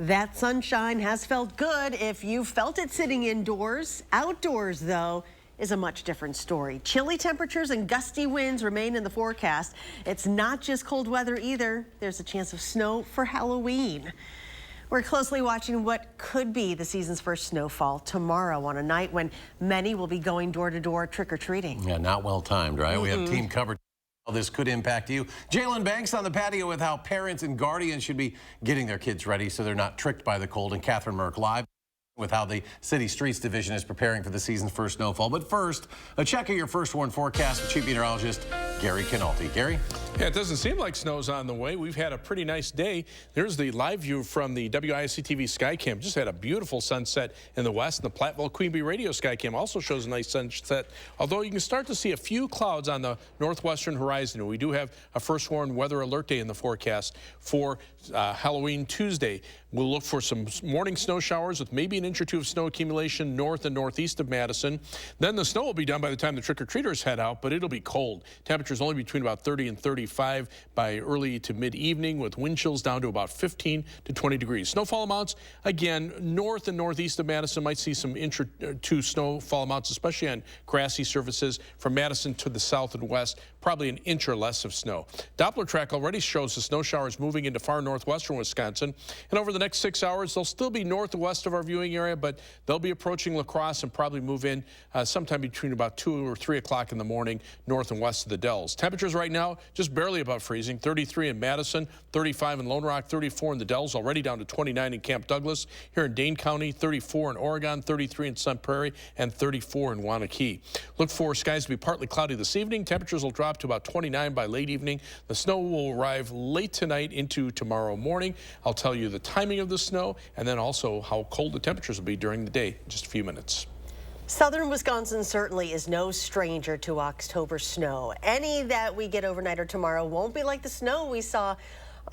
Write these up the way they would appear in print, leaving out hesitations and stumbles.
That sunshine has felt good if you felt it sitting indoors. Outdoors, though, is a much different story. Chilly temperatures and gusty winds remain in the forecast. It's not just cold weather either. There's a chance of snow for Halloween. We're closely watching what could be the season's first snowfall tomorrow on a night when many will be going door to door trick-or-treating. Yeah, not well timed, right? We have team coverage. How this could impact you. Jalen Banks on the patio with how parents and guardians should be getting their kids ready so they're not tricked by the cold. And Catherine Merck live with how the City Streets Division is preparing for the season's first snowfall. But first, a check of your first warn forecast with Chief Meteorologist Gary Canalti. Gary? Yeah, it doesn't seem like snow's on the way. We've had a pretty nice day. There's the live view from the WISC-TV Skycam. Just had a beautiful sunset in the west. And the Platteville Queen Bee Radio Skycam also shows a nice sunset, although you can start to see a few clouds on the northwestern horizon. We do have a first warn weather alert day in the forecast for Halloween Tuesday. We'll look for some morning snow showers with maybe an inch or two of snow accumulation north and northeast of Madison. Then the snow will be done by the time the trick-or-treaters head out, but it'll be cold. Temperatures only between about 30 and 35 by early to mid-evening, with wind chills down to about 15 to 20 degrees. Snowfall amounts, again, north and northeast of Madison might see some inch or two snowfall amounts, especially on grassy surfaces. From Madison to the south and west, probably an inch or less of snow. Doppler track already shows the snow showers moving into far northwestern Wisconsin. And over the next 6 hours, they'll still be north and west of our viewing area, but they'll be approaching La Crosse and probably move in sometime between about 2 or 3 o'clock in the morning, north and west of the Dells. Temperatures right now just barely above freezing. 33 in Madison, 35 in Lone Rock, 34 in the Dells, already down to 29 in Camp Douglas. Here in Dane County, 34 in Oregon, 33 in Sun Prairie, and 34 in Waunakee. Look for skies to be partly cloudy this evening. Temperatures will drop to about 29 by late evening. The snow will arrive late tonight into tomorrow morning. I'll tell you the timing of the snow and then also how cold the temperatures will be during the day in just a few minutes. Southern Wisconsin certainly is no stranger to October snow. Any that we get overnight or tomorrow won't be like the snow we saw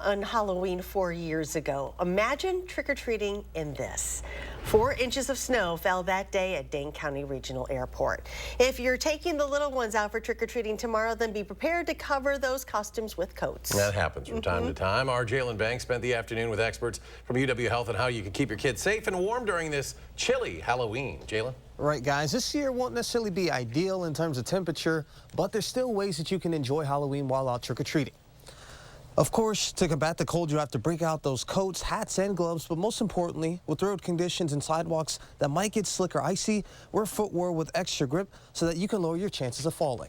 on Halloween 4 years ago. Imagine trick-or-treating in this. 4 inches of snow fell that day at Dane County Regional Airport. If you're taking the little ones out for trick-or-treating tomorrow, then be prepared to cover those costumes with coats. That happens from time to time. Our Jalen Banks spent the afternoon with experts from UW Health on how you can keep your kids safe and warm during this chilly Halloween. Jalen? Right, guys, this year won't necessarily be ideal in terms of temperature, but there's still ways that you can enjoy Halloween while out trick-or-treating. Of course, to combat the cold, you have to break out those coats, hats, and gloves, but most importantly, with road conditions and sidewalks that might get slick or icy, wear footwear with extra grip so that you can lower your chances of falling.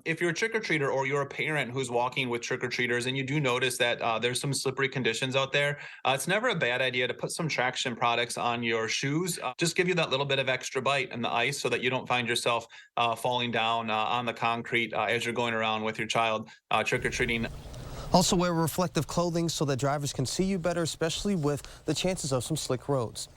If you're a trick-or-treater or you're a parent who's walking with trick-or-treaters and you do notice that there's some slippery conditions out there, it's never a bad idea to put some traction products on your shoes. Just give you that little bit of extra bite in the ice so that you don't find yourself falling down on the concrete as you're going around with your child trick-or-treating. Also wear reflective clothing so that drivers can see you better, especially with the chances of some slick roads.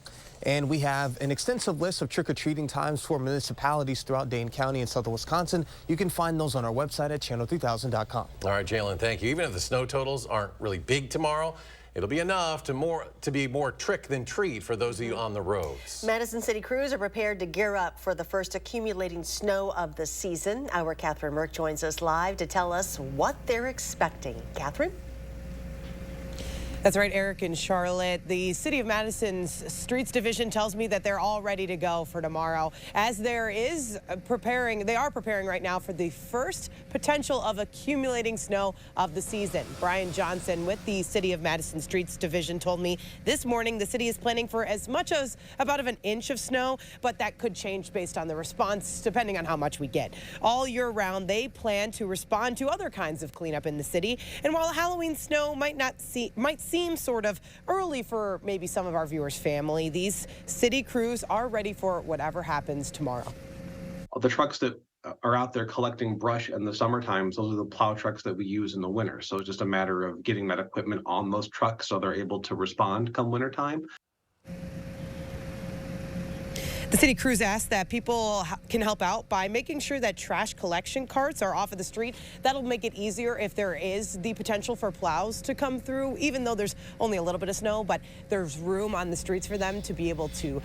And we have an extensive list of trick-or-treating times for municipalities throughout Dane County and southern Wisconsin. You can find those on our website at channel3000.com. All right, Jalen, thank you. Even if the snow totals aren't really big tomorrow, it'll be enough to be more trick than treat for those of you on the roads. Madison City crews are prepared to gear up for the first accumulating snow of the season. Our Catherine Merck joins us live to tell us what they're expecting. Catherine? That's right, Eric and Charlotte. The City of Madison's Streets Division tells me that they're all ready to go for tomorrow, as they are preparing right now for the first potential of accumulating snow of the season. Brian Johnson with the City of Madison Streets Division told me this morning the city is planning for as much as about an inch of snow, but that could change based on the response depending on how much we get. All year round, they plan to respond to other kinds of cleanup in the city. And while Halloween snow might seem sort of early for maybe some of our viewers' family, these city crews are ready for whatever happens tomorrow. The trucks that are out there collecting brush in the summer times, those are the plow trucks that we use in the winter. So it's just a matter of getting that equipment on those trucks so they're able to respond come winter time. The city crews asked that people can help out by making sure that trash collection carts are off of the street. That'll make it easier if there is the potential for plows to come through, even though there's only a little bit of snow, but there's room on the streets for them to be able to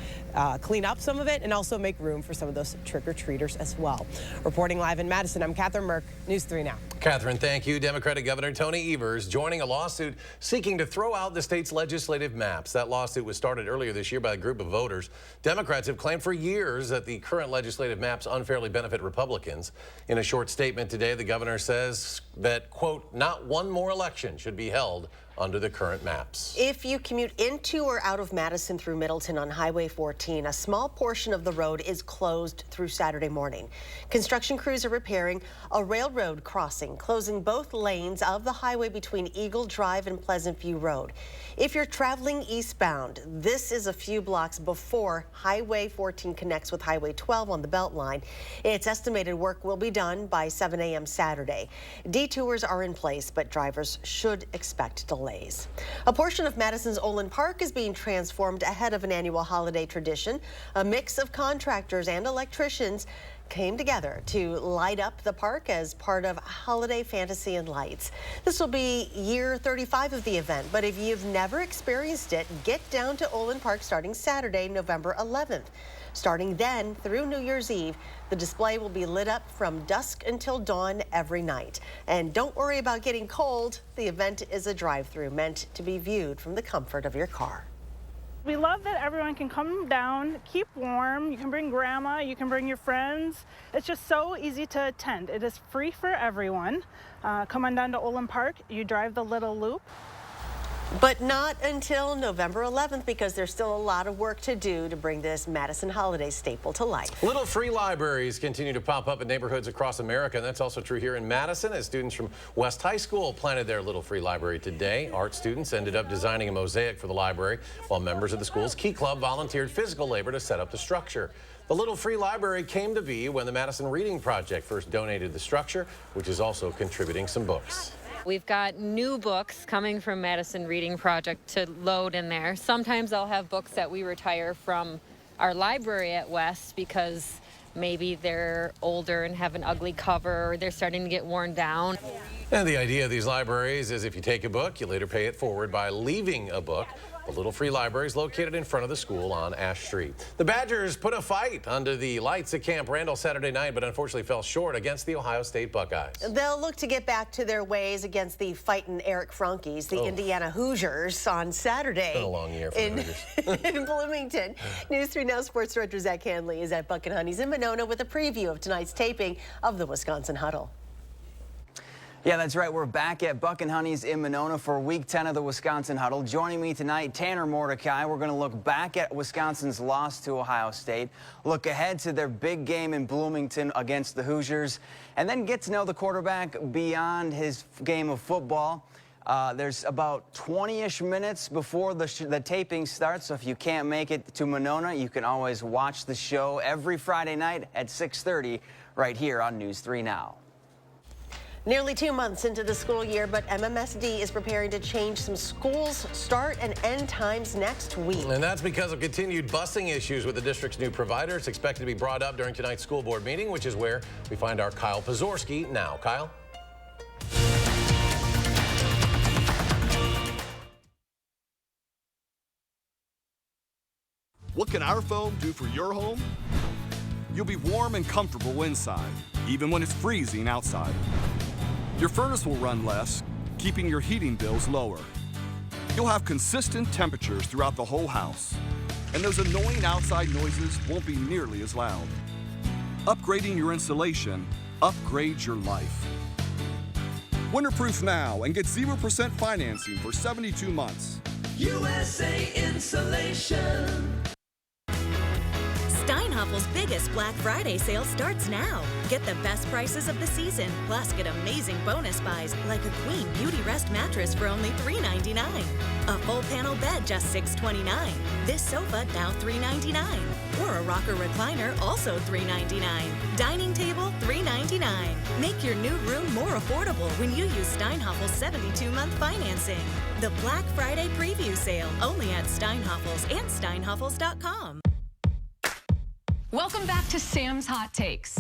clean up some of it and also make room for some of those trick-or-treaters as well. Reporting live in Madison, I'm Catherine Merck, News 3 Now. Catherine, thank you. Democratic Governor Tony Evers joining a lawsuit seeking to throw out the state's legislative maps. That lawsuit was started earlier this year by a group of voters. Democrats have claimed for years that the current legislative maps unfairly benefit Republicans. In a short statement today, the governor says that, quote, not one more election should be held under the current maps. If you commute into or out of Madison through Middleton on Highway 14, a small portion of the road is closed through Saturday morning. Construction crews are repairing a railroad crossing, closing both lanes of the highway between Eagle Drive and Pleasant View Road. If you're traveling eastbound, this is a few blocks before Highway 14 connects with Highway 12 on the Beltline. It's estimated work will be done by 7 a.m. Saturday. Detours are in place, but drivers should expect delays. A portion of Madison's Olin Park is being transformed ahead of an annual holiday tradition. A mix of contractors and electricians came together to light up the park as part of Holiday Fantasy and Lights. This will be year 35 of the event, but if you've never experienced it, get down to Olin Park starting Saturday, November 11th. Starting then through New Year's Eve, the display will be lit up from dusk until dawn every night. And don't worry about getting cold. The event is a drive-through meant to be viewed from the comfort of your car. We love that everyone can come down, keep warm. You can bring grandma, you can bring your friends. It's just so easy to attend. It is free for everyone. Come on down to Olin Park. You drive the little loop. But not until November 11th, because there's still a lot of work to do to bring this Madison holiday staple to life. Little free libraries continue to pop up in neighborhoods across America, and that's also true here in Madison as students from West High School planted their little free library today. Art students ended up designing a mosaic for the library, while members of the school's Key Club volunteered physical labor to set up the structure. The Little Free Library came to be when the Madison Reading Project first donated the structure, which is also contributing some books. We've got new books coming from Madison Reading Project to load in there. Sometimes I'll have books that we retire from our library at West because maybe they're older and have an ugly cover or they're starting to get worn down. And the idea of these libraries is if you take a book, you later pay it forward by leaving a book. The Little Free Library is located in front of the school on Ash Street. The Badgers put a fight under the lights at Camp Randall Saturday night, but unfortunately fell short against the Ohio State Buckeyes. They'll look to get back to their ways against the fighting Eric Frankies, the Indiana Hoosiers, on Saturday. It's been a long year for the Hoosiers. In Bloomington. News 3 Now Sports Director Zach Hanley is at Buck and Honey's in Monona with a preview of tonight's taping of the Wisconsin Huddle. Yeah, that's right. We're back at Buck and Honey's in Monona for Week 10 of the Wisconsin Huddle. Joining me tonight, Tanner Mordecai. We're going to look back at Wisconsin's loss to Ohio State, look ahead to their big game in Bloomington against the Hoosiers, and then get to know the quarterback beyond his game of football. There's about 20-ish minutes before the taping starts, so if you can't make it to Monona, you can always watch the show every Friday night at 6:30 right here on News 3 Now. Nearly 2 months into the school year, but MMSD is preparing to change some schools' start and end times next week. And that's because of continued busing issues with the district's new provider. It's expected to be brought up during tonight's school board meeting, which is where we find our Kyle Pazorski now. Kyle? What can our foam do for your home? You'll be warm and comfortable inside, even when it's freezing outside. Your furnace will run less, keeping your heating bills lower. You'll have consistent temperatures throughout the whole house, and those annoying outside noises won't be nearly as loud. Upgrading your insulation upgrades your life. Winterproof now and get 0% financing for 72 months. USA Insulation. Steinhaffel's biggest Black Friday sale starts now. Get the best prices of the season, plus get amazing bonus buys like a Queen Beauty Rest mattress for only $3.99. A full panel bed just $6.29. This sofa now $3.99. Or a rocker recliner also $3.99. Dining table $3.99. Make your new room more affordable when you use Steinhaffel's 72-month financing. The Black Friday preview sale only at Steinhaffel's and Steinhaffels.com. Welcome back to Sam's Hot Takes.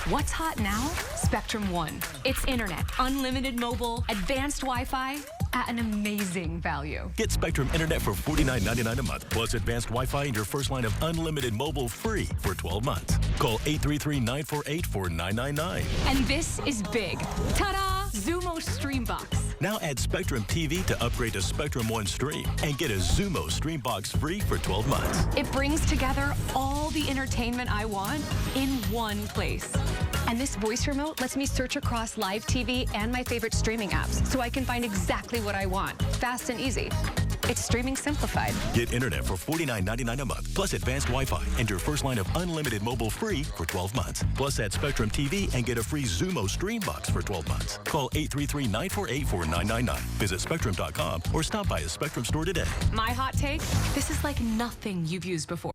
What's hot now? Spectrum One. It's internet, unlimited mobile, advanced Wi-Fi at an amazing value. Get Spectrum Internet for $49.99 a month, plus advanced Wi-Fi and your first line of unlimited mobile free for 12 months. Call 833-948-4999. And this is big. Ta-da! Zumo Stream Box. Now add Spectrum TV to upgrade to Spectrum One Stream and get a Zumo Stream Box free for 12 months. It brings together all the entertainment I want in one place. And this voice remote lets me search across live TV and my favorite streaming apps so I can find exactly what I want, fast and easy. It's streaming simplified. Get internet for $49.99 a month, plus advanced Wi-Fi, and your first line of unlimited mobile free for 12 months. Plus add Spectrum TV and get a free Zumo Stream Box for 12 months. Call 833-948-4999. Visit Spectrum.com or stop by a Spectrum store today. My hot take, this is like nothing you've used before.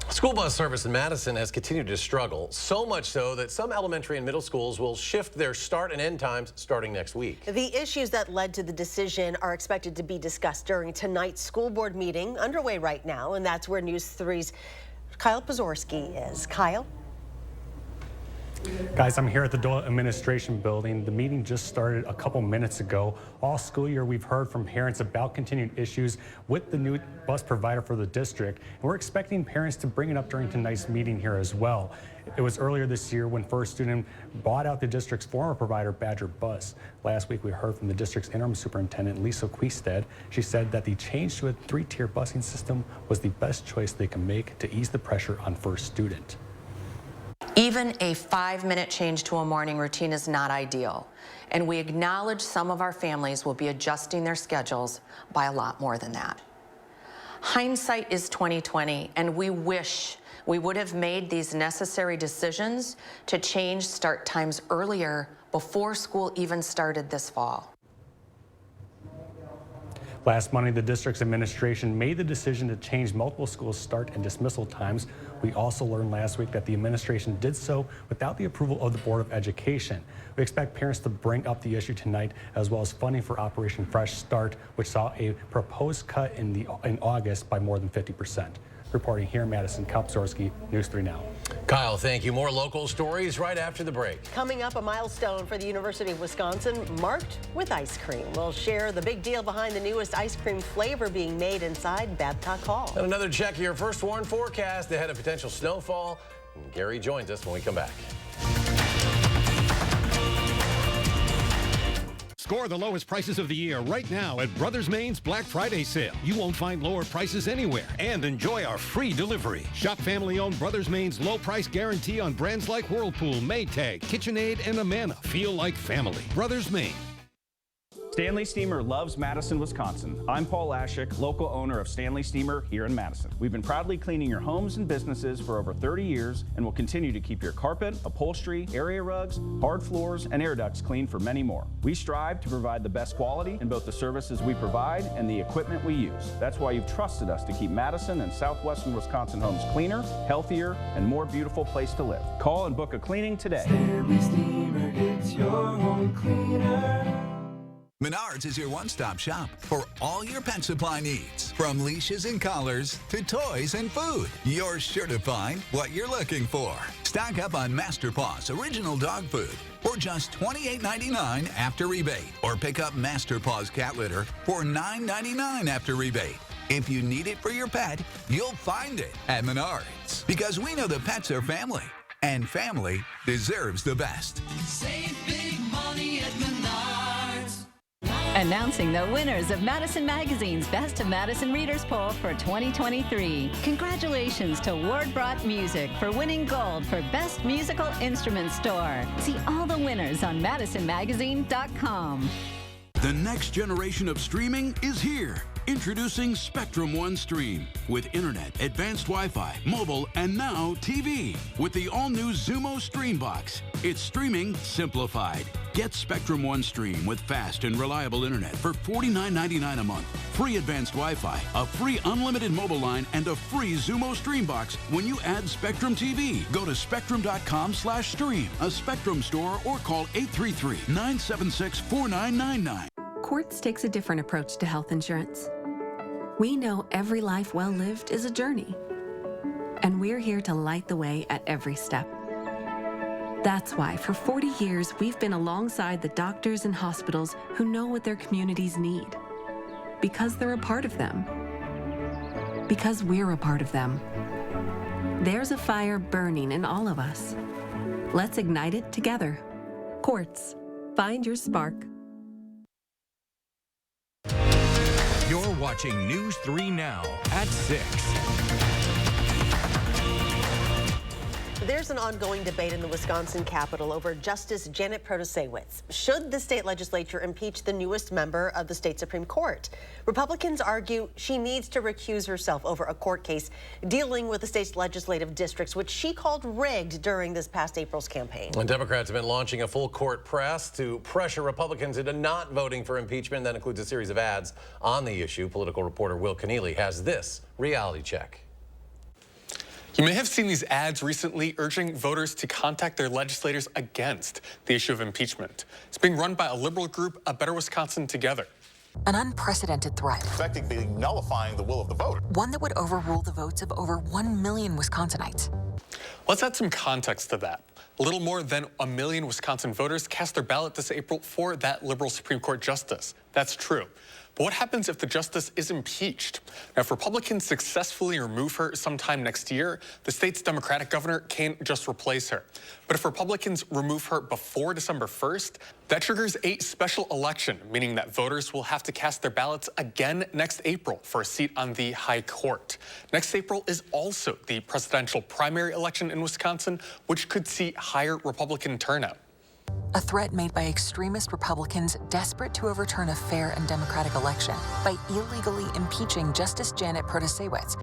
School bus service in Madison has continued to struggle, so much so that some elementary and middle schools will shift their start and end times starting next week. The issues that led to the decision are expected to be discussed during tonight's school board meeting underway right now, and that's where News 3's Kyle Pozorski is. Kyle? Guys, I'm here at the Doyle Administration Building. The meeting just started a couple minutes ago. All school year, we've heard from parents about continued issues with the new bus provider for the district, and we're expecting parents to bring it up during tonight's meeting here as well. It was earlier this year when First Student bought out the district's former provider, Badger Bus. Last week, we heard from the district's interim superintendent, Lisa Quisted. She said that the change to a 3-tier busing system was the best choice they could make to ease the pressure on First Student. Even a 5-minute change to a morning routine is not ideal, and we acknowledge some of our families will be adjusting their schedules by a lot more than that. Hindsight is 20/20, and we wish we would have made these necessary decisions to change start times earlier before school even started this fall. Last Monday, the district's administration made the decision to change multiple schools' start and dismissal times. We also learned last week that the administration did so without the approval of the Board of Education. We expect parents to bring up the issue tonight, as well as funding for Operation Fresh Start, which saw a proposed cut in August by more than 50%. Reporting here in Madison, Kyle Pozorski, News 3 Now. Kyle, thank you. More local stories right after the break. Coming up, a milestone for the University of Wisconsin marked with ice cream. We'll share the big deal behind the newest ice cream flavor being made inside Babcock Hall. And another check of your first warn forecast ahead of potential snowfall. And Gary joins us when we come back. Score the lowest prices of the year right now at Brothers Main's Black Friday sale. You won't find lower prices anywhere, and enjoy our free delivery. Shop family-owned Brothers Main's low price guarantee on brands like Whirlpool, Maytag, KitchenAid, and Amana. Feel like family. Brothers Main. Stanley Steamer loves Madison, Wisconsin. I'm Paul Ashik, local owner of Stanley Steamer here in Madison. We've been proudly cleaning your homes and businesses for over 30 years and will continue to keep your carpet, upholstery, area rugs, hard floors, and air ducts clean for many more. We strive to provide the best quality in both the services we provide and the equipment we use. That's why you've trusted us to keep Madison and southwestern Wisconsin homes cleaner, healthier, and more beautiful place to live. Call and book a cleaning today. Stanley Steamer gets your home cleaner. Menards is your one-stop shop for all your pet supply needs. From leashes and collars to toys and food, you're sure to find what you're looking for. Stock up on Master Paw's original dog food for just $28.99 after rebate. Or pick up Master Paw's cat litter for $9.99 after rebate. If you need it for your pet, you'll find it at Menards. Because we know that pets are family, and family deserves the best. Save big money at Menards. Announcing the winners of Madison Magazine's Best of Madison Readers Poll for 2023. Congratulations to Ward Brought Music for winning gold for Best Musical Instrument Store. See all the winners on MadisonMagazine.com. The next generation of streaming is here. Introducing Spectrum One Stream with internet, advanced Wi-Fi, mobile, and now TV with the all-new Zumo Stream Box. It's streaming simplified. Get Spectrum One Stream with fast and reliable internet for $49.99 a month, free advanced Wi-Fi, a free unlimited mobile line, and a free Zumo Stream Box when you add Spectrum TV. Go to spectrum.com/stream, a Spectrum store, or call 833-976-4999. Quartz takes a different approach to health insurance. We know every life well lived is a journey, and we're here to light the way at every step. That's why for 40 years, we've been alongside the doctors and hospitals who know what their communities need. Because they're a part of them. Because we're a part of them. There's a fire burning in all of us. Let's ignite it together. Quartz. Find your spark. You're watching News 3 Now at 6. There's an ongoing debate in the Wisconsin Capitol over Justice Janet Protasiewicz. Should the state legislature impeach the newest member of the state Supreme Court? Republicans argue she needs to recuse herself over a court case dealing with the state's legislative districts, which she called rigged during this past April's campaign. And Democrats have been launching a full court press to pressure Republicans into not voting for impeachment. That includes a series of ads on the issue. Political reporter Will Keneally has this reality check. You may have seen these ads recently urging voters to contact their legislators against the issue of impeachment. It's being run by a liberal group, A Better Wisconsin Together. An unprecedented threat. Effectively nullifying the will of the voter. One that would overrule the votes of over 1 million Wisconsinites. Let's add some context to that. A little more than 1 million Wisconsin voters cast their ballot this April for that liberal Supreme Court justice. That's true. But what happens if the justice is impeached? Now, if Republicans successfully remove her sometime next year, the state's Democratic governor can't just replace her. But if Republicans remove her before December 1st, that triggers a special election, meaning that voters will have to cast their ballots again next April for a seat on the high court. Next April is also the presidential primary election in Wisconsin, which could see higher Republican turnout. A threat made by extremist Republicans desperate to overturn a fair and democratic election by illegally impeaching Justice Janet Protasiewicz.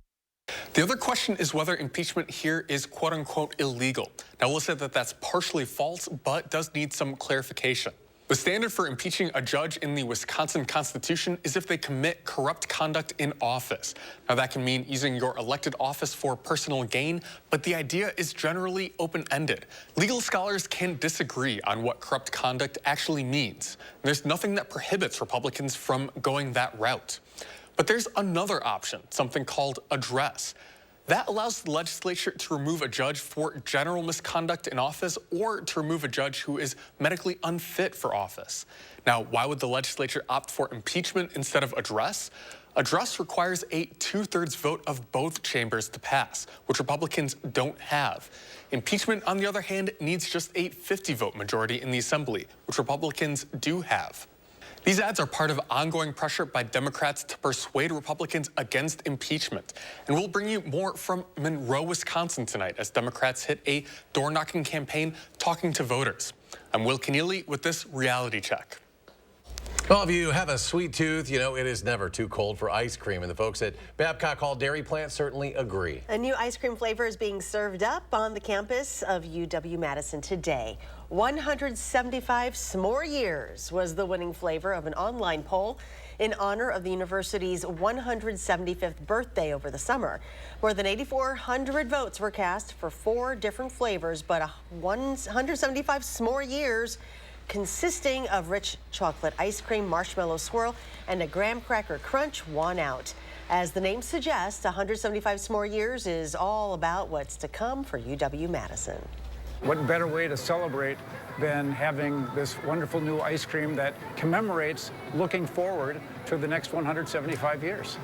The other question is whether impeachment here is quote-unquote illegal. Now, we'll say that that's partially false, but does need some clarification. The standard for impeaching a judge in the Wisconsin Constitution is if they commit corrupt conduct in office. Now, that can mean using your elected office for personal gain, but the idea is generally open-ended. Legal scholars can disagree on what corrupt conduct actually means. There's nothing that prohibits Republicans from going that route. But there's another option, something called address. That allows the legislature to remove a judge for general misconduct in office or to remove a judge who is medically unfit for office. Now, why would the legislature opt for impeachment instead of address? Address requires a 2/3 vote of both chambers to pass, which Republicans don't have. Impeachment, on the other hand, needs just a 50-vote majority in the Assembly, which Republicans do have. These ads are part of ongoing pressure by Democrats to persuade Republicans against impeachment. And we'll bring you more from Monroe, Wisconsin tonight as Democrats hit a door-knocking campaign talking to voters. I'm Will Keneally with this reality check. Well, if you have a sweet tooth, you know it is never too cold for ice cream. And the folks at Babcock Hall Dairy Plant certainly agree. A new ice cream flavor is being served up on the campus of UW-Madison today. 175 s'more years was the winning flavor of an online poll in honor of the university's 175th birthday over the summer. More than 8,400 votes were cast for 4 different flavors, but 175 s'more years consisting of rich chocolate ice cream, marshmallow swirl, and a graham cracker crunch won out. As the name suggests, 175 s'more years is all about what's to come for UW-Madison. What better way to celebrate than having this wonderful new ice cream that commemorates looking forward to the next 175 years.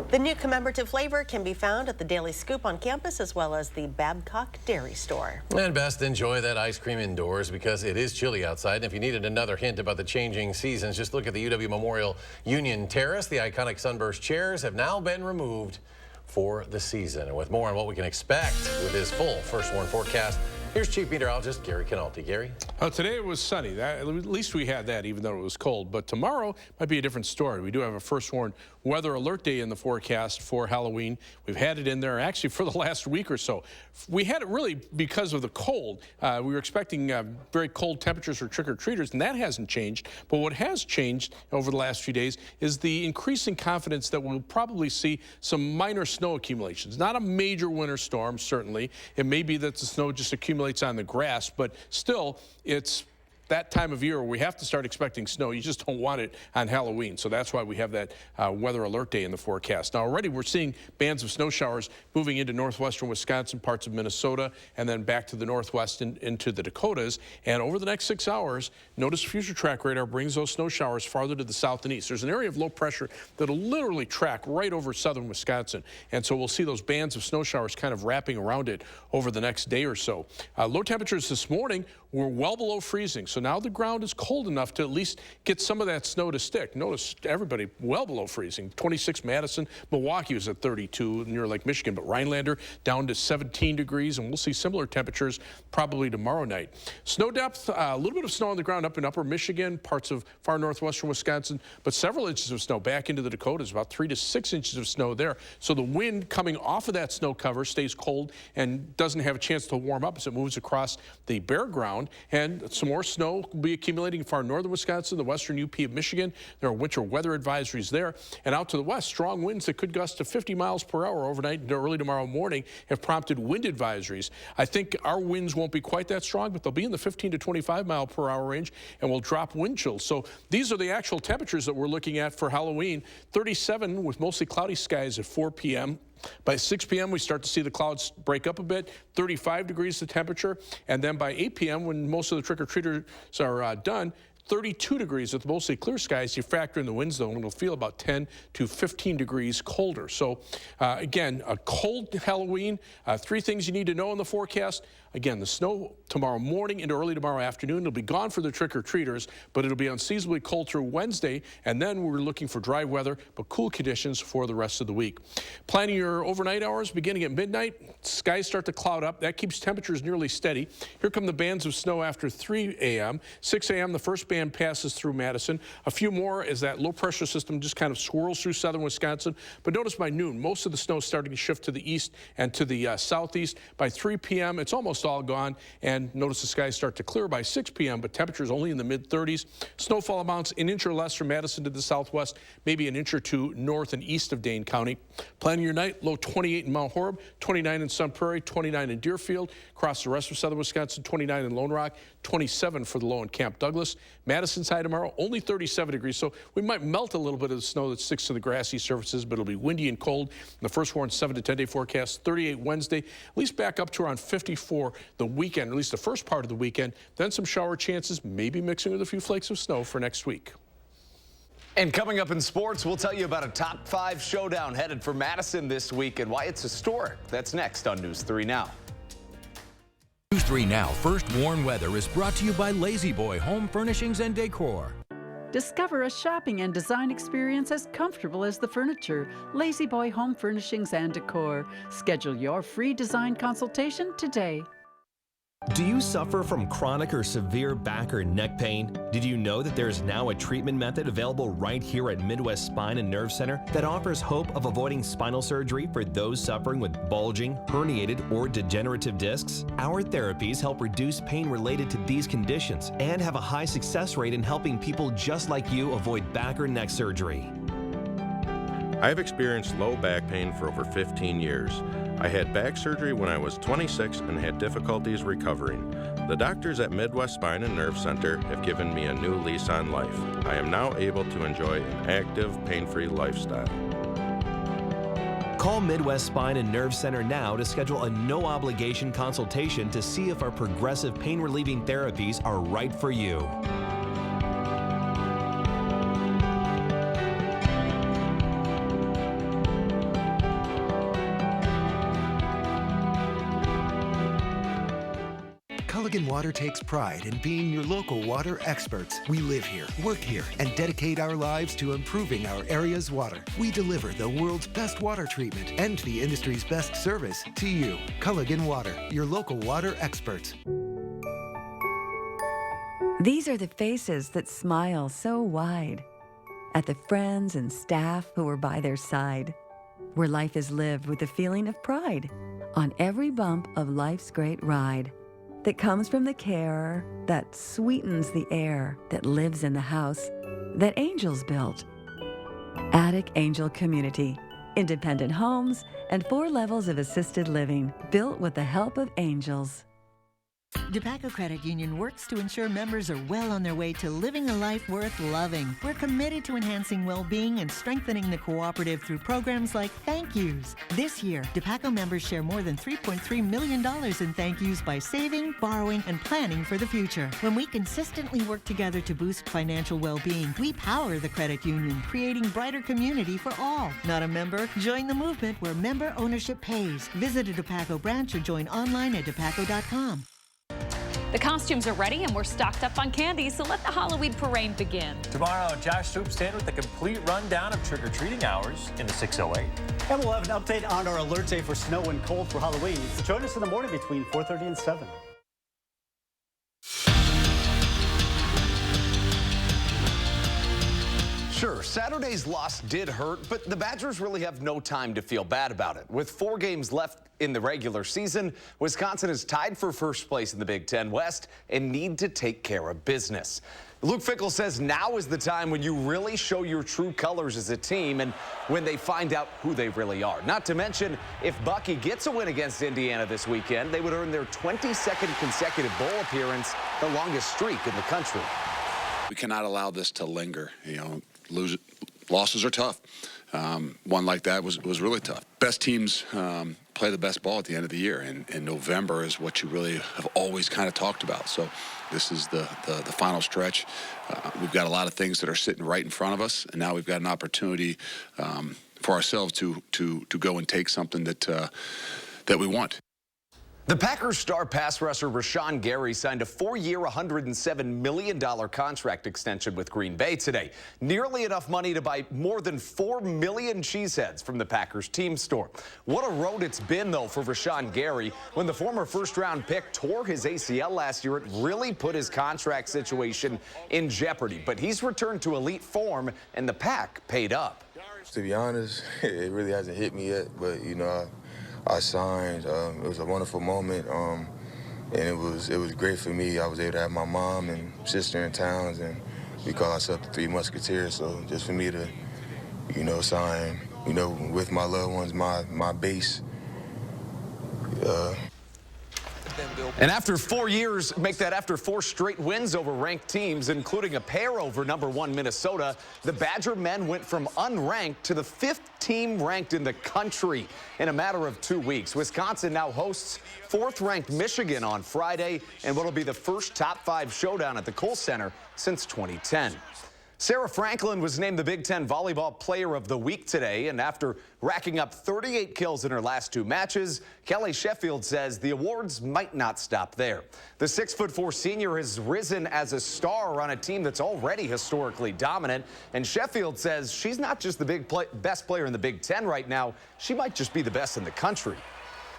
The new commemorative flavor can be found at the Daily Scoop on campus as well as the Babcock Dairy Store. And best enjoy that ice cream indoors because it is chilly outside. And if you needed another hint about the changing seasons, just look at the UW Memorial Union Terrace. The iconic sunburst chairs have now been removed for the season. And with more on what we can expect with his full First Warn forecast, here's Chief Meteorologist Gary Canalti. Gary? Today it was sunny. At least we had that, even though it was cold. But tomorrow might be a different story. We do have a First Warn weather alert day in the forecast for Halloween. We've had it in there actually for the last week or so. We had it really because of the cold. We were expecting very cold temperatures for trick-or-treaters, and that hasn't changed. But what has changed over the last few days is the increasing confidence that we'll probably see some minor snow accumulations. Not a major winter storm, certainly. It may be that the snow just accumulates on the grass, but still, it's that time of year where we have to start expecting snow. You just don't want it on Halloween. So that's why we have that weather alert day in the forecast. Now already we're seeing bands of snow showers moving into northwestern Wisconsin, parts of Minnesota, and then back to the northwest into the Dakotas. And over the next 6 hours, notice future track radar brings those snow showers farther to the south and east. There's an area of low pressure that'll literally track right over southern Wisconsin. And so we'll see those bands of snow showers kind of wrapping around it over the next day or so. Low temperatures this morning were well below freezing. So now the ground is cold enough to at least get some of that snow to stick. Notice everybody well below freezing. 26 Madison, Milwaukee was at 32 near Lake Michigan, but Rhinelander down to 17 degrees, and we'll see similar temperatures probably tomorrow night. Snow depth, a little bit of snow on the ground up in upper Michigan, parts of far northwestern Wisconsin, but several inches of snow back into the Dakotas, about 3 to 6 inches of snow there. So the wind coming off of that snow cover stays cold and doesn't have a chance to warm up as it moves across the bare ground, and some more snow will be accumulating far northern Wisconsin, the western UP of Michigan. There are winter weather advisories there, and out to the west, strong winds that could gust to 50 miles per hour overnight and early tomorrow morning have prompted wind advisories. I think our winds won't be quite that strong, but they'll be in the 15 to 25 mile per hour range and will drop wind chills. So these are the actual temperatures that we're looking at for Halloween. 37 with mostly cloudy skies at 4 p.m. By 6 p.m., we start to see the clouds break up a bit, 35 degrees the temperature. And then by 8 p.m., when most of the trick-or-treaters are done, 32 degrees with mostly clear skies. You factor in the winds, though, and it'll feel about 10 to 15 degrees colder. So, again, a cold Halloween. 3 things you need to know in the forecast. Again, the snow tomorrow morning into early tomorrow afternoon. It'll be gone for the trick-or-treaters, but it'll be unseasonably cold through Wednesday, and then we're looking for dry weather, but cool conditions for the rest of the week. Planning your overnight hours beginning at midnight. Skies start to cloud up. That keeps temperatures nearly steady. Here come the bands of snow after 3 a.m. 6 a.m., the first band passes through Madison. A few more as that low-pressure system just kind of swirls through southern Wisconsin. But notice by noon, most of the snow is starting to shift to the east and to the southeast. By 3 p.m., it's almost all gone, and notice the skies start to clear by 6 p.m., but temperatures only in the mid-30s. Snowfall amounts an inch or less from Madison to the southwest, maybe an inch or two north and east of Dane County. Planning your night, low 28 in Mount Horeb, 29 in Sun Prairie, 29 in Deerfield. Across the rest of southern Wisconsin, 29 in Lone Rock, 27 for the low in Camp Douglas. Madison's high tomorrow, only 37 degrees, so we might melt a little bit of the snow that sticks to the grassy surfaces, but it'll be windy and cold. The first warned 7 to 10 day forecast, 38 Wednesday, at least back up to around 54 the weekend, at least the first part of the weekend. Then some shower chances, maybe mixing with a few flakes of snow for next week. And coming up in sports, we'll tell you about a top 5 showdown headed for Madison this week and why it's historic. That's next on News 3 Now. News 3 Now First Warn Weather is brought to you by Lazy Boy Home Furnishings and Decor. Discover a shopping and design experience as comfortable as the furniture. Lazy Boy Home Furnishings and Decor. Schedule your free design consultation today. Do you suffer from chronic or severe back or neck pain? Did you know that there is now a treatment method available right here at Midwest Spine and Nerve Center that offers hope of avoiding spinal surgery for those suffering with bulging, herniated, or degenerative discs? Our therapies help reduce pain related to these conditions and have a high success rate in helping people just like you avoid back or neck surgery. I've experienced low back pain for over 15 years. I had back surgery when I was 26 and had difficulties recovering. The doctors at Midwest Spine and Nerve Center have given me a new lease on life. I am now able to enjoy an active, pain-free lifestyle. Call Midwest Spine and Nerve Center now to schedule a no-obligation consultation to see if our progressive pain-relieving therapies are right for you. Culligan Water takes pride in being your local water experts. We live here, work here, and dedicate our lives to improving our area's water. We deliver the world's best water treatment and the industry's best service to you. Culligan Water, your local water experts. These are the faces that smile so wide at the friends and staff who are by their side, where life is lived with a feeling of pride on every bump of life's great ride. That comes from the care that sweetens the air that lives in the house that angels built. Attic Angel Community, independent homes and 4 levels of assisted living built with the help of angels. DePaco Credit Union works to ensure members are well on their way to living a life worth loving. We're committed to enhancing well-being and strengthening the cooperative through programs like Thank Yous. This year, DePaco members share more than $3.3 million in thank yous by saving, borrowing, and planning for the future. When we consistently work together to boost financial well-being, we power the credit union, creating brighter community for all. Not a member? Join the movement where member ownership pays. Visit a DePaco branch or join online at depaco.com. The costumes are ready and we're stocked up on candy, so let the Halloween parade begin. Tomorrow, Josh Swoop's in with a complete rundown of trick-or-treating hours in the 608. And we'll have an update on our alert day for snow and cold for Halloween. So join us in the morning between 4:30 and 7. Sure, Saturday's loss did hurt, but the Badgers really have no time to feel bad about it. With 4 games left in the regular season, Wisconsin is tied for first place in the Big Ten West and need to take care of business. Luke Fickell says now is the time when you really show your true colors as a team and when they find out who they really are. Not to mention, if Bucky gets a win against Indiana this weekend, they would earn their 22nd consecutive bowl appearance, the longest streak in the country. We cannot allow this to linger. You know, losses are tough. One like that was really tough. Best teams play the best ball at the end of the year, and November is what you really have always kind of talked about. So this is the final stretch. We've got a lot of things that are sitting right in front of us, and now we've got an opportunity for ourselves to go and take something that we want. The Packers star pass rusher Rashawn Gary signed a 4-year, $107 million contract extension with Green Bay today. Nearly enough money to buy more than 4 million cheeseheads from the Packers team store. What a road it's been, though, for Rashawn Gary. When the former first-round pick tore his ACL last year, it really put his contract situation in jeopardy. But he's returned to elite form, and the Pack paid up. To be honest, it really hasn't hit me yet, but, you know, I signed. It was a wonderful moment, and it was great for me. I was able to have my mom and sister in town, and we call ourselves the Three Musketeers. So just for me to, you know, sign, you know, with my loved ones, my base. And after 4 years, make that after 4 straight wins over ranked teams, including a pair over #1 Minnesota, the Badger men went from unranked to the 5th team ranked in the country in a matter of 2 weeks. Wisconsin now hosts 4th-ranked Michigan on Friday and what'll be the first top 5 showdown at the Kohl Center since 2010. Sarah Franklin was named the Big Ten Volleyball Player of the Week today, and after racking up 38 kills in her last 2 matches, Kelly Sheffield says the awards might not stop there. The 6'4" senior has risen as a star on a team that's already historically dominant, and Sheffield says she's not just the best player in the Big Ten right now, she might just be the best in the country.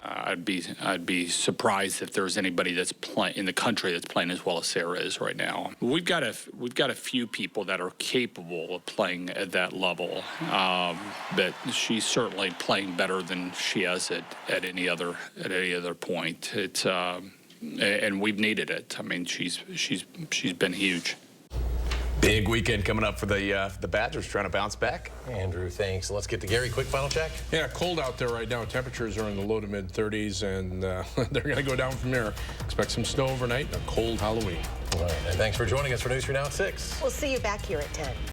I'd be surprised if there's anybody that's in the country that's playing as well as Sarah is right now. We've got a few people that are capable of playing at that level, but she's certainly playing better than she has at any other point. It's and we've needed it. I mean, she's been huge. Big weekend coming up for the Badgers trying to bounce back. Andrew, thanks. Let's get to Gary. Quick final check. Yeah, cold out there right now. Temperatures are in the low to mid 30s, and they're going to go down from there. Expect some snow overnight and a cold Halloween. All right, and thanks for joining us for News 3 Now at 6. We'll see you back here at 10.